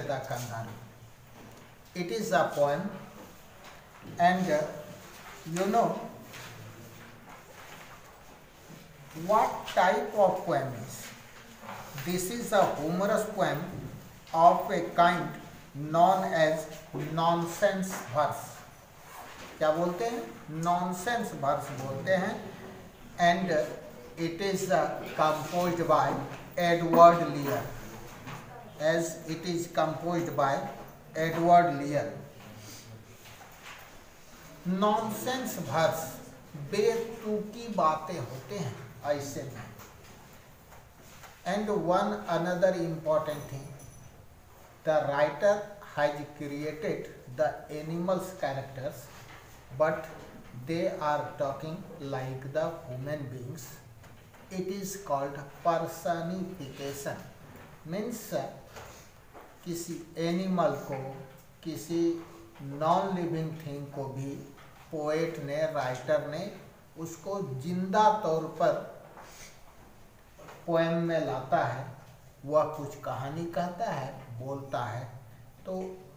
the Kangaroo. It is a poem, and you know what type of poem is. This is a humorous poem of a kind known as nonsense verse. क्या बोलते हैं? Nonsense verse बोलते हैं, and it is composed by Edward Lear. As it is composed by Edward Lear. Nonsense verse बेतुकी बातें होते हैं ऐसे में. And one another important thing, the writer has created the animals characters, but they are talking like the human beings. It is called personification. Means किसी animal को, किसी non living thing को भी पोएट ने, राइटर ने उसको जिंदा तौर पर पोएम में लाता है. वह कुछ कहानी कहता है, बोलता है, तो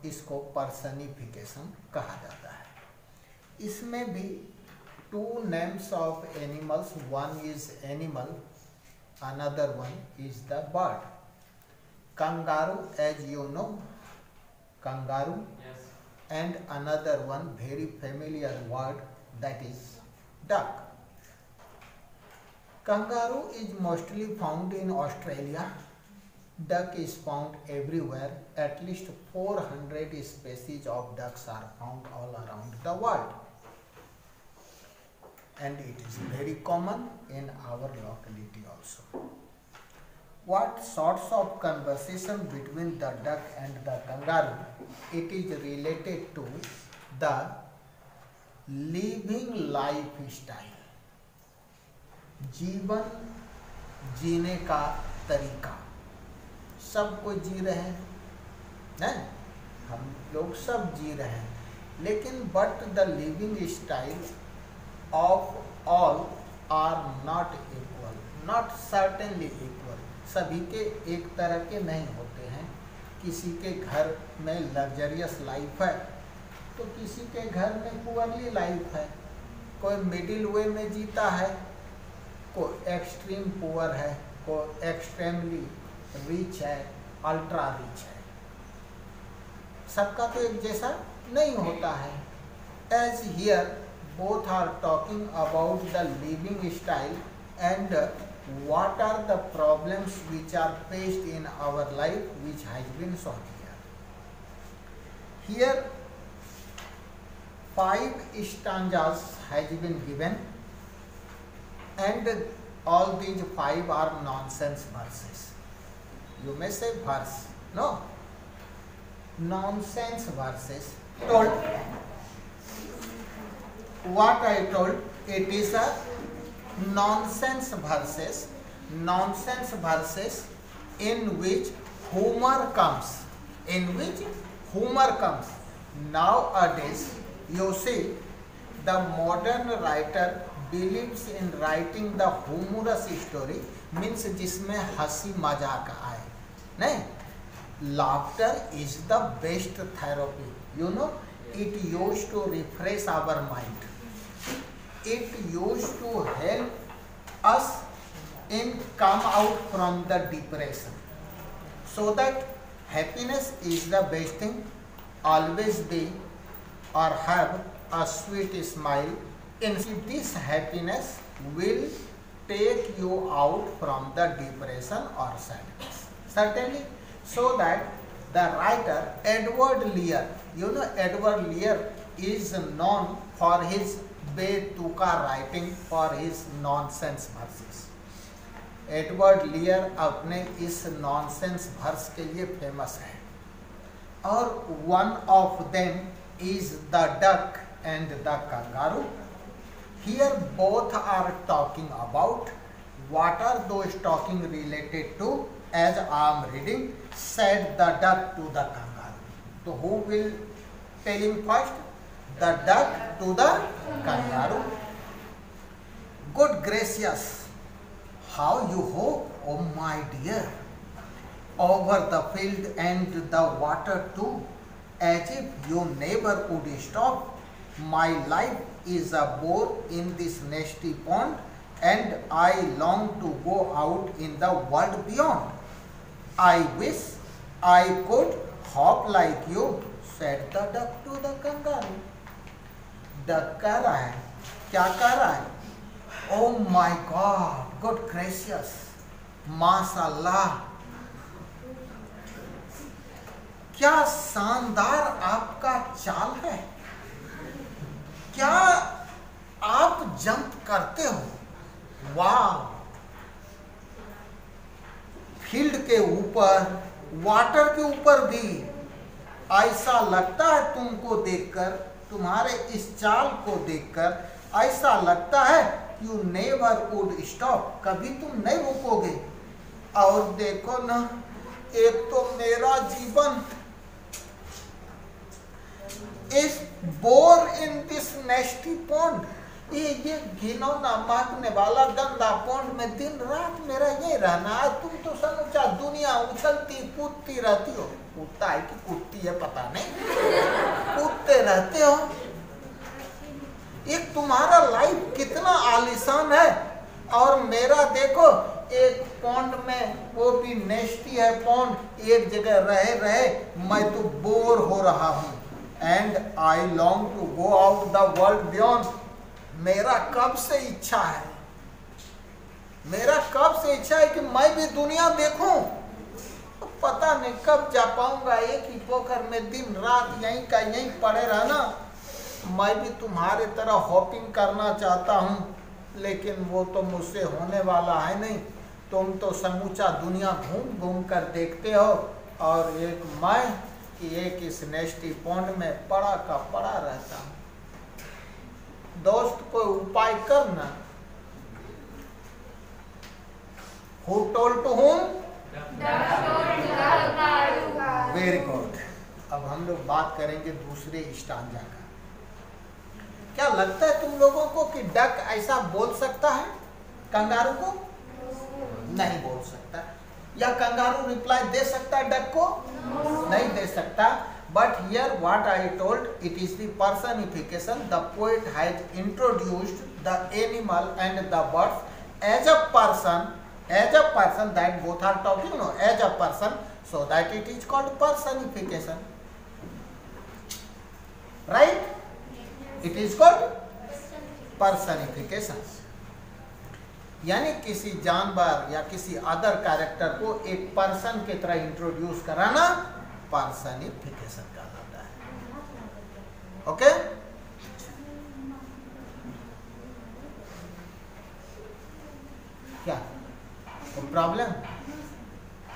इसको पर्सनिफिकेशन कहा जाता है. इसमें भी two names of animals, one is animal, another one is the bird. Kangaroo, as you know, kangaroo. Yes. And another one very familiar word, that is duck. Kangaroo is mostly found in Australia. Duck is found everywhere. At least 400 species of ducks are found all around the world. And it is very common in our locality also. What sorts of conversation between the duck and the kangaroo? It is related to the living lifestyle. जीवन जीने का तरीका. सब कोई जी रहे हैं, नहीं? हम लोग सब जी रहे हैं, लेकिन but the living style of all are not equal, not certainly equal. सभी के एक तरह के नहीं होते हैं. किसी के घर में लग्जरियस लाइफ है, तो किसी के घर में पुअरली लाइफ है. कोई मिडिल वे में जीता है, कोई एक्सट्रीम पुअर है, कोई एक्सट्रीमली रिच है, अल्ट्रा रिच है. सबका तो एक जैसा नहीं होता है. As here both are talking about the living style and what are the problems which are faced in our life, which has been shown here. Here 5 stanzas has been given, and all these 5 are nonsense verses. You may say verse, no, nonsense verses. Told what I told, it is a nonsense verses in which humor comes. Nowadays you see the modern writer believes in writing the humorous story, means जिसमें हंसी मजाक आए. नहीं, laughter is the best therapy. You know, it used to refresh our mind. It used to help us in come out from the depression. So that happiness is the best thing. Always be or have a sweet smile. And this happiness will take you out from the depression or sadness. Certainly. So that the writer Edward Lear, you know, Edward Lear is known for his बेतुका writing, for his nonsense verses. Edward Lear अपने इस nonsense verse के लिए famous है, और one of them is the duck and the kangaroo. Here both are talking about. What are those talking related to? As I am reading, said the duck to the kangaroo. तो who will telling first? The duck to the kangaroo. Good gracious, how you hope, oh my dear. over the field and the water too, as if you never would stop. My life is a bore in this nasty pond, and I long to go out in the world beyond. I wish I could hop like you, said the duck to the kangaroo. Duck कह रहा है, क्या कह रहा है? Oh my God, good gracious, माशाल्लाह, क्या शानदार आपका चाल है, क्या आप जंप करते हो, वाह। फील्ड के ऊपर, वाटर के ऊपर भी ऐसा लगता है तुमको देखकर, तुम्हारे इस चाल को देखकर ऐसा लगता है यू नेवर वुड स्टॉप, कभी तुम नहीं रुकोगे। और देखो ना, एक तो मेरा जीवन इस बोर इन दिस नेस्टी पॉन्ड, ये घिनौना मांगने वाला गंदा पॉन्ड में दिन रात मेरा ये रहना है। तुम तो समूचा दुनिया उछलती कूदती रहती हो, कूदता है कि कूदती है पता नहीं, कूदते रहते हो। एक तुम्हारा लाइफ कितना आलीशान है, और मेरा देखो एक पॉन्ड में, वो भी नेस्टी है पॉन्ड, एक जगह रहे रहे मैं तो बोर हो रहा हूँ। And I long to go out the world beyond, मेरा कब से इच्छा है, मेरा कब से इच्छा है कि मैं भी दुनिया देखूं, तो पता नहीं कब जा पाऊंगा। एक ही पोखर में दिन रात यहीं का यहीं पड़े रहना। मैं भी तुम्हारे तरह हॉपिंग करना चाहता हूँ, लेकिन वो तो मुझसे होने वाला है नहीं। तुम तो समूचा दुनिया घूम घूम कर देखते हो, और एक मैं कि एक इस नेस्टी पॉन्ड में पड़ा का पड़ा रहता हूँ। दोस्त कोई उपाय करना। Who told to whom? Very good. अब हम लोग बात करेंगे दूसरे स्टांजा का। क्या लगता है तुम लोगों को कि डक ऐसा बोल सकता है कंगारू को? नहीं बोल सकता। या कंगारू रिप्लाई दे सकता है डक को? नहीं दे सकता। But here what I told, it is the personification. The poet has introduced the animal and the birds as a person that both are talking, no, as a person, so that it is called personification. Right? It is called personification. यानी किसी जानवर या किसी other character को एक person की तरह introduce कराना पर्सनिफिकेशन कहलाता है। ओके? क्या तो प्रॉब्लम?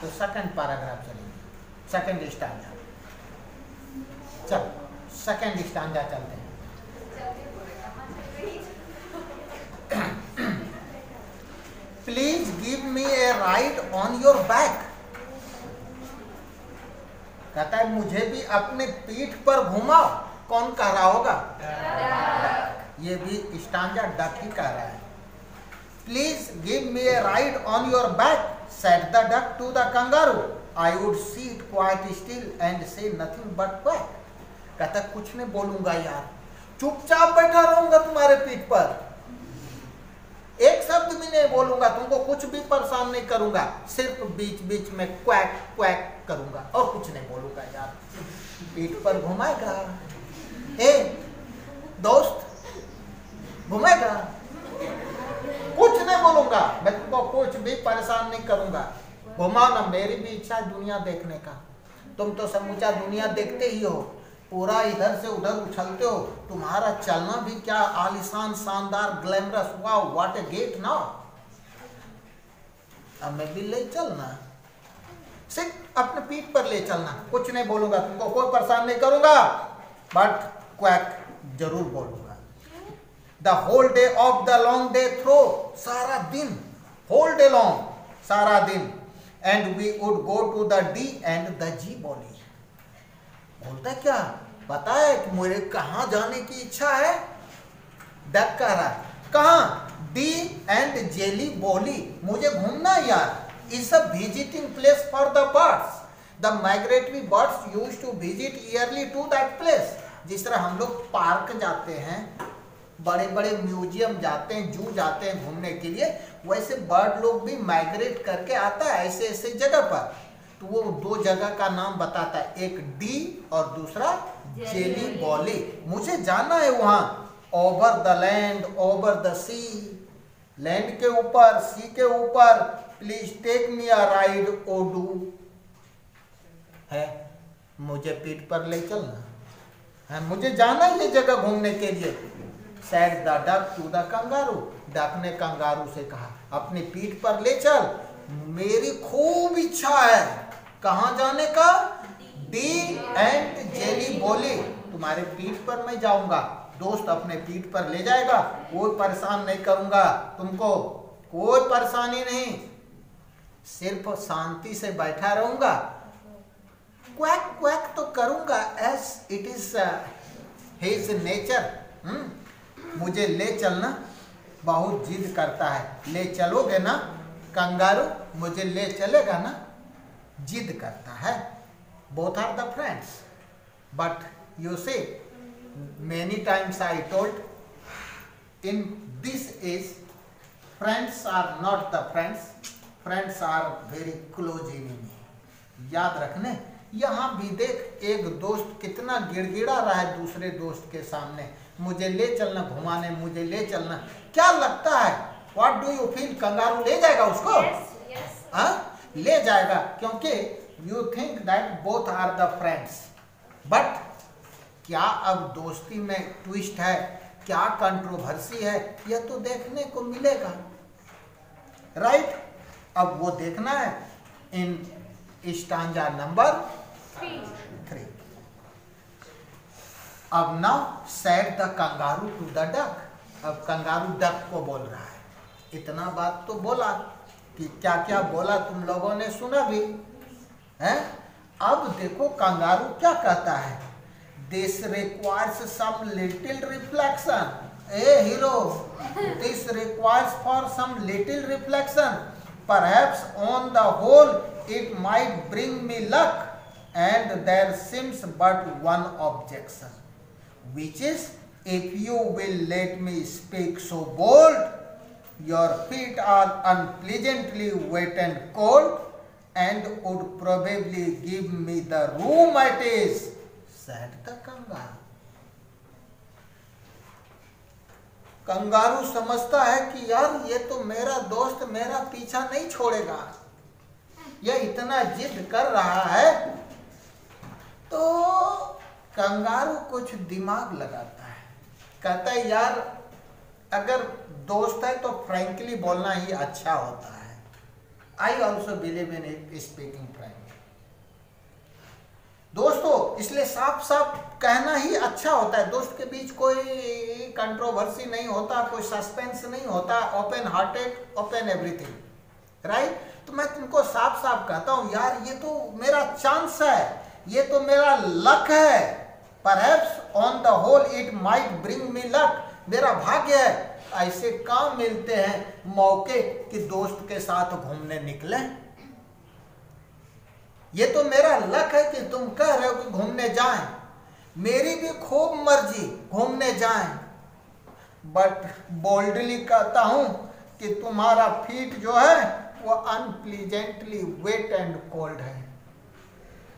तो सेकंड पैराग्राफ चलेंगे, सेकंड स्टैंजा। चल सेकंड स्टैंजा चलते हैं। Please give me a ride on your back. कहता है मुझे भी अपने पीठ पर घुमाओ। कौन कह रहा होगा? ये भी स्टांजा डक ही कह रहा है। Please give me a ride on your back, said the duck to the kangaroo. I would sit quite still and say nothing but quack. कहता कुछ नहीं बोलूंगा यार, चुपचाप बैठा रहूंगा तुम्हारे पीठ पर, एक शब्द भी नहीं बोलूंगा, तुमको कुछ भी परेशान नहीं करूंगा, सिर्फ बीच बीच में क्वैक क्वैक करूंगा और कुछ नहीं बोलूंगा यार। पीठ पर घुमाएगा? ए दोस्त घुमाएगा? कुछ नहीं बोलूंगा, मैं तुमको कुछ भी परेशान नहीं करूंगा। घुमाओ ना, मेरी भी इच्छा है दुनिया देखने का। तुम तो समूचा दुनिया देखते ही हो, पूरा इधर से उधर उछलते हो, तुम्हारा चलना भी क्या आलीशान शानदार glamorous, wow what a get now. अब मैं भी ले चलना, सिर्फ अपने पीठ पर ले चलना, कुछ नहीं बोलूंगा, तुमको कोई परेशान नहीं करूंगा, बट क्वैक जरूर बोलूंगा। The whole day of the long day through, सारा दिन, होल डे लॉन्ग, सारा दिन। And we would go to the Dee and the G बोली। बोलता क्या? पता है कि मुझे कहां जाने की इच्छा है? डक कह रहा है कहां? डी एंड जेली बोली, मुझे घूमना यार, is a visiting place for the birds. The migratory birds used to visit yearly to that place. जिस तरह हम लोग पार्क जाते हैं, बड़े बड़े म्यूजियम जाते हैं, जू जाते हैं घूमने के लिए, वैसे बर्ड लोग भी माइग्रेट करके आता है ऐसे ऐसे जगह पर। तो वो दो जगह का नाम बताता है, एक डी और दूसरा जेली बॉली। मुझे जाना है वहां, over the land, over the sea, land के ऊपर, सी के ऊपर, please take me a ride ओडू है, मुझे पीठ पर ले चलना है, मुझे जाना है ये जगह घूमने के लिए। Said the duck to the kangaroo, duck ने कंगारू से कहा अपनी पीठ पर ले चल, मेरी खूब इच्छा है कहाँ जाने का, डी एंड जेली बोली, तुम्हारे पीठ पर मैं जाऊंगा। दोस्त अपने पीठ पर ले जाएगा, कोई परेशान नहीं करूंगा तुमको, कोई परेशानी नहीं, सिर्फ शांति से बैठा रहूंगा, क्वैक क्वैक तो करूंगा S it is his nature. मुझे ले चलना, बहुत जिद करता है, ले चलोगे ना कंगारू, मुझे ले चलेगा ना, जिद करता है। Both are the friends, but you see many times I told in this age friends are not the friends, friends are very close enemy. याद रखने, यहाँ भी देख एक दोस्त कितना गिड़गिड़ा रहा है दूसरे दोस्त के सामने, मुझे ले चलना घुमाने, मुझे ले चलना। क्या लगता है, what do you feel, kangaroo ले जाएगा उसको? हाँ ले जाएगा, क्योंकि you think that both are the friends. बट क्या अब दोस्ती में ट्विस्ट है, क्या कंट्रोवर्सी है, यह तो देखने को मिलेगा, राइट? अब वो देखना है इन स्टांजा नंबर 3। अब now said the kangaroo to the duck, अब कंगारू डक को बोल रहा है, इतना बात तो बोला कि क्या क्या बोला तुम लोगों ने सुना भी है। अब देखो कंगारू क्या कहता है, This requires some little reflection. Hey hero, this requires for some little reflection. Perhaps on the whole it might bring me luck. And there seems but one objection, which is, if you will let me speak so bold, your feet are unpleasantly wet and cold, and would probably give me the rheumatiz. Said the kangaroo. Kangaroo समझता है कि यार ये तो मेरा दोस्त मेरा पीछा नहीं छोड़ेगा, यह इतना जिद कर रहा है। तो कंगारू कुछ दिमाग लगाता है, कहता है यार अगर दोस्त है तो फ्रैंकली बोलना ही अच्छा होता है। I also believe in it, speaking frankly. दोस्तों इसलिए साफ साफ कहना ही अच्छा होता है, दोस्त के बीच कोई कंट्रोवर्सी नहीं होता, कोई सस्पेंस नहीं होता, open hearted, open everything, right? तो मैं तुमको साफ साफ कहता हूँ यार ये तो मेरा चांस है, ये तो मेरा लक है, perhaps on the whole it might bring me luck, मेरा भाग्य है, ऐसे काम मिलते हैं मौके कि दोस्त के साथ घूमने निकले। ये तो मेरा लक है कि तुम कह रहे हो कि घूमने जाएं, मेरी भी खूब मर्जी घूमने जाएं, बट बोल्डली कहता हूं कि तुम्हारा फीट जो है वो अनप्लीजेंटली वेट एंड कोल्ड है,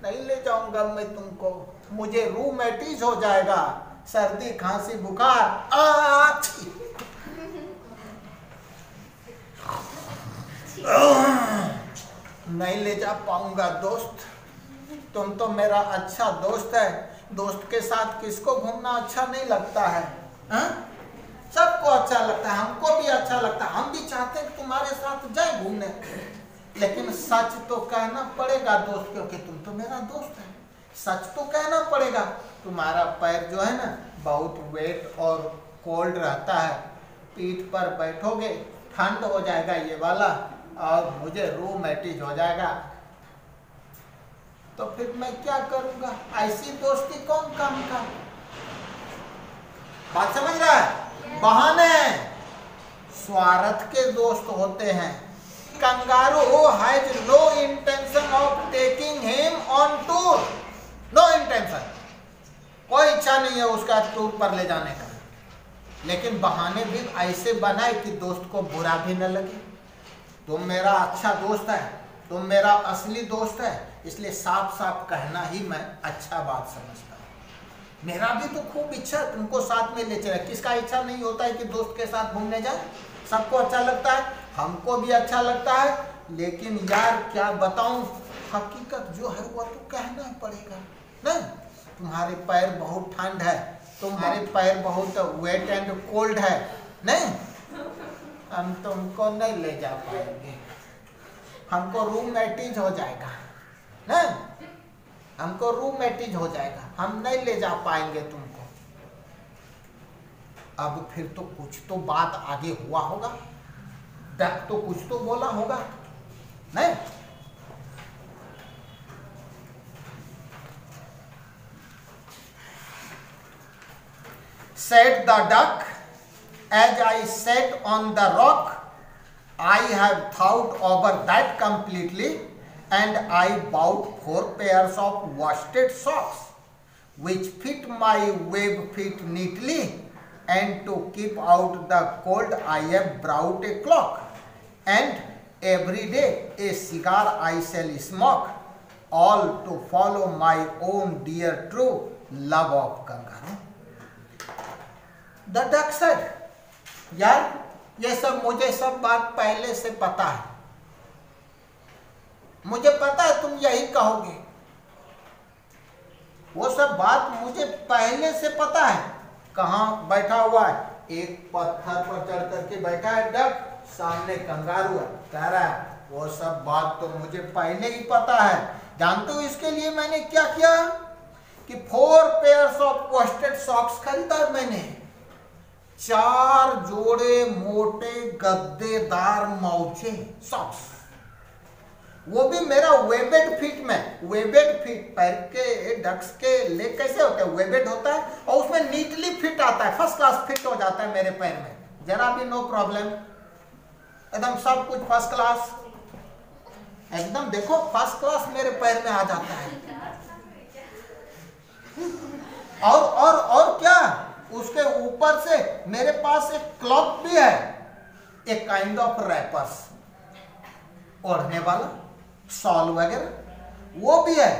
नहीं ले जाऊंगा मैं तुमको, मुझे रूमेटिज हो जाएगा, सर्दी खांसी बुखार नहीं ले जा पाऊंगा दोस्त, तुम तो मेरा अच्छा दोस्त है, दोस्त के साथ किसको घूमना अच्छा नहीं लगता है, सबको अच्छा लगता है, हमको भी अच्छा लगता है, हम भी चाहते हैं तुम्हारे साथ जाए घूमने, लेकिन सच तो कहना पड़ेगा दोस्त, क्योंकि तुम तो मेरा दोस्त है, सच तो कहना पड़ेगा, तुम्हारा पैर जो है ना बहुत वेट और कोल्ड रहता है, पीठ पर बैठोगे ठंड हो जाएगा ये वाला, और मुझे रूमेटिज हो जाएगा, तो फिर मैं क्या करूंगा, ऐसी दोस्ती कौन काम का। बात समझ रहा है? बहाने स्वार्थ के दोस्त होते हैं, kangaroo has no intention of taking him on tour, no intention, कोई इच्छा नहीं है उसका टूर पर ले जाने का, लेकिन बहाने भी ऐसे बनाए कि दोस्त को बुरा भी न लगे। तुम मेरा अच्छा दोस्त है, तुम मेरा असली दोस्त है, इसलिए साफ साफ कहना ही मैं अच्छा बात समझता हूँ। मेरा भी तो खूब इच्छा है तुमको साथ में ले चले, किसका इच्छा नहीं होता है कि दोस्त के साथ घूमने जाए, सबको अच्छा लगता है, हमको भी अच्छा लगता है, लेकिन यार क्या बताऊं, हकीकत जो है वो तो कहना ही पड़ेगा। नहीं, तुम्हारे पैर बहुत ठंड है, तुम्हारे पैर बहुत वेट एंड कोल्ड है, नहीं हम तुमको नहीं ले जा पाएंगे, हमको रूममेटिज हो जाएगा, नहीं हमको रूममेटिज हो जाएगा, हम नहीं ले जा पाएंगे तुमको। अब फिर तो कुछ तो बात आगे हुआ होगा, डक तो कुछ तो बोला होगा, नहीं? Said the duck, as I sat on the rock, I have thought over that completely, and I bought 4 pairs of worsted socks, which fit my web feet neatly, and to keep out the cold I have brought a cloak, and every day a cigar I shall smoke, all to follow my own dear true love of kangaroo. The duck said, यार ये सब मुझे सब बात पहले से पता है, मुझे पता है तुम यही कहोगे, वो सब बात मुझे पहले से पता है। कहाँ बैठा हुआ है, एक पत्थर पर चढ़ करके बैठा है डक, सामने कंगारू है, कह रहा है वो सब बात तो मुझे पहले ही पता है। जानते हो इसके लिए मैंने क्या किया कि 4 पेयर्स ऑफ worsted socks खरीदा मैंने, 4 जोड़े मोटे गद्देदार मौजे सॉक्स, वो भी मेरा वेबेड फीट में, वेबेड फीट पैर के डक्स के लेग कैसे होते हैं, वेबेड होता है और उसमें नीटली फिट आता है, फर्स्ट क्लास फिट हो जाता है मेरे पैर में, जरा भी नो प्रॉब्लम, एकदम सब कुछ फर्स्ट क्लास, एकदम देखो फर्स्ट क्लास मेरे पैर में आ जाता है। और क्या, उसके ऊपर से मेरे पास एक क्लॉक भी है, एक काइंड ऑफ रैपर्स, ओढ़ने वाला शॉल वगैरह वो भी है।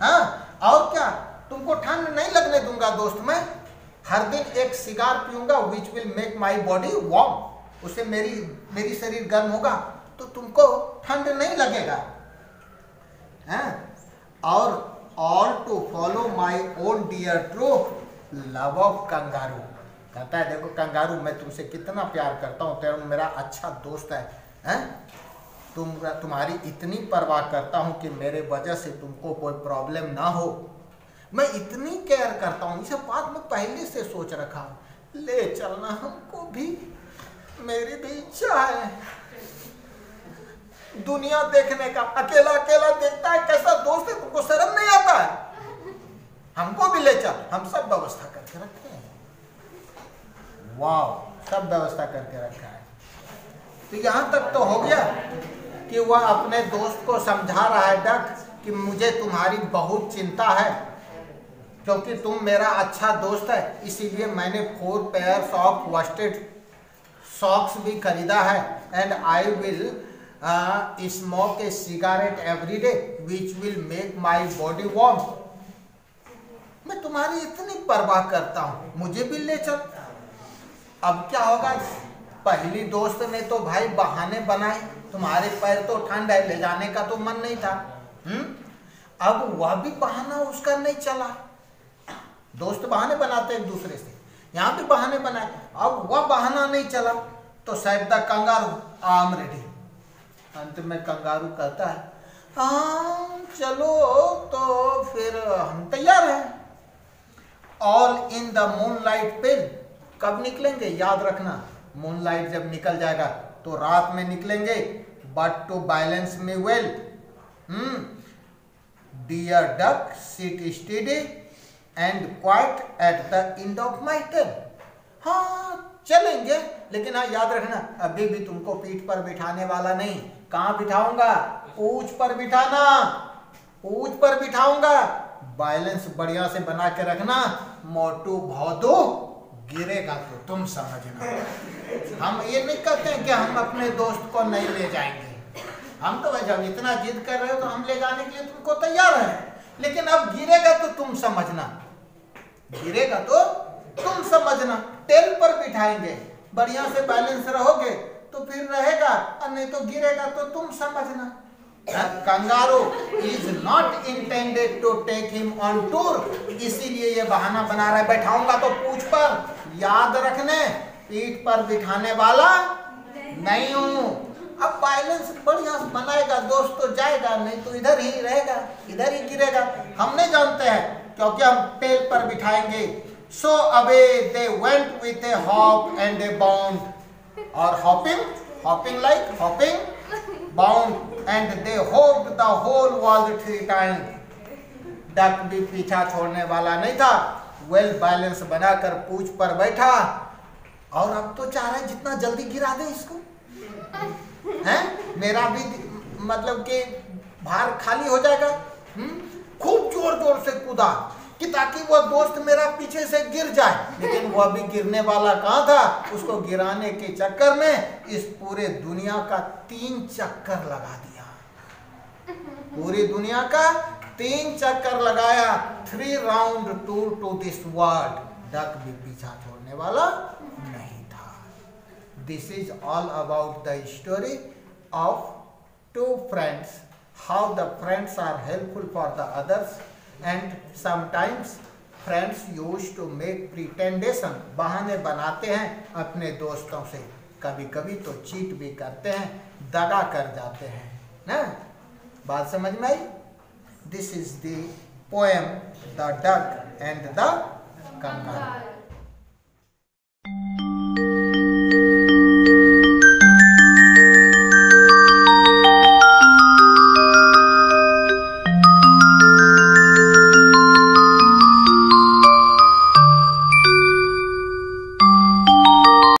हाँ, और क्या, तुमको ठंड नहीं लगने दूंगा दोस्त, मैं हर दिन एक सिगार पीऊंगा which will make my body warm, उससे मेरी शरीर गर्म होगा तो तुमको ठंड नहीं लगेगा। हाँ, और all to follow my own dear true love of kangaroo, कहता है देखो कंगारू मैं तुमसे कितना प्यार करता हूँ, तुम मेरा अच्छा दोस्त है, हैं? तुम्हारी इतनी परवाह करता हूँ कि मेरे वजह से तुमको कोई प्रॉब्लम ना हो, मैं इतनी केयर करता हूँ, इसे बात मैं पहले से सोच रखा हूँ, ले चलना हमको भी, मेरी भी इच्छा है दुनिया देखने का, अकेला अकेला देखता है कैसा दोस्त है, तुमको शर्म नहीं आता है, हमको भी ले चल, हम सब व्यवस्था करके रखे हैं, वाह सब व्यवस्था करके रखा है। तो यहां तक तो हो गया कि वह अपने दोस्त को समझा रहा है डक कि मुझे तुम्हारी बहुत चिंता है, क्योंकि तुम मेरा अच्छा दोस्त है, इसीलिए मैंने 4 पेयर्स ऑफ worsted socks भी खरीदा है, and I will smoke A cigarette every day which will make my body warm. मैं तुम्हारी इतनी परवाह करता हूँ, मुझे भी ले चल। अब क्या होगा, पहली दोस्त ने तो भाई बहाने बनाए, तुम्हारे पैर तो ठंड है, ले जाने का तो मन नहीं था, अब वह भी बहाना उसका नहीं चला, दोस्त बहाने बनाते एक दूसरे से, यहाँ भी बहाने बनाए, अब वह बहाना नहीं चला, तो said the kangaroo, I am ready। अंत में कंगारू कहता है हाँ चलो तो फिर हम तैयार हैं। ऑल इन द मूनलाइट पेल, कब निकलेंगे याद रखना, मूनलाइट जब निकल जाएगा तो रात में निकलेंगे, but to balance me well, dear duck sit steady and quite at the end of my tail. हाँ चलेंगे, लेकिन हाँ याद रखना अभी भी तुमको पीठ पर बिठाने वाला नहीं। कहाँ बिठाऊंगा? पूंछ पर बिठाना, पूंछ पर बिठाऊंगा। बैलेंस बढ़िया से बना के रखना। मोटू भौदू गिरेगा तो तुम समझना। हम ये नहीं कहते हैं कि हम अपने दोस्त को नहीं ले जाएंगे। हम तो भाई जब इतना जिद कर रहे हो तो हम ले जाने के लिए तुमको तैयार हैं, लेकिन अब गिरेगा तो तुम समझना, गिरेगा तो तुम समझना। टेल पर बिठाएंगे, बढ़िया से बैलेंस रहोगे तो फिर रहेगा, और नहीं तो गिरेगा तो तुम समझना। Kangaroo is not intended to take him on tour, इसीलिए ये बहाना बना रहा है बैठाऊंगा तो पूंछ पर। याद रखने पीठ पर बिठाने वाला नहीं हूं। अब बैलेंस बढ़िया से बनाएगा दोस्त तो जाएगा, नहीं तो इधर ही रहेगा, इधर ही गिरेगा। हम नहीं जानते हैं क्योंकि हम टेल पर बिठाएंगे। So away they went with a hop and a bound, or hopping like hopping, bound, and they hopped the whole world 3 times. Duck भी पीछा छोड़ने वाला नहीं था, वेल बैलेंस बनाकर पूंछ पर बैठा। और अब तो चाह रहा है जितना जल्दी गिरा दे इसको, हैं? मेरा भी मतलब कि भार खाली हो जाएगा। खूब जोर जोर से कूदा कि ताकि वो दोस्त मेरा पीछे से गिर जाए, लेकिन वो अभी गिरने वाला कहाँ था? उसको गिराने के चक्कर में इस पूरे दुनिया का 3 चक्कर लगा दिया। पूरी दुनिया का 3 चक्कर लगाया। 3 round tour to this world. Duck भी पीछा छोड़ने वाला नहीं था। This is all about the story of 2 friends, how the friends are helpful for the others, and sometimes friends used to make pretendation, बहाने बनाते हैं अपने दोस्तों से, कभी कभी तो चीट भी करते हैं, दगा कर जाते हैं ना। बात समझ में आई? This is the poem the duck and the kangaroo.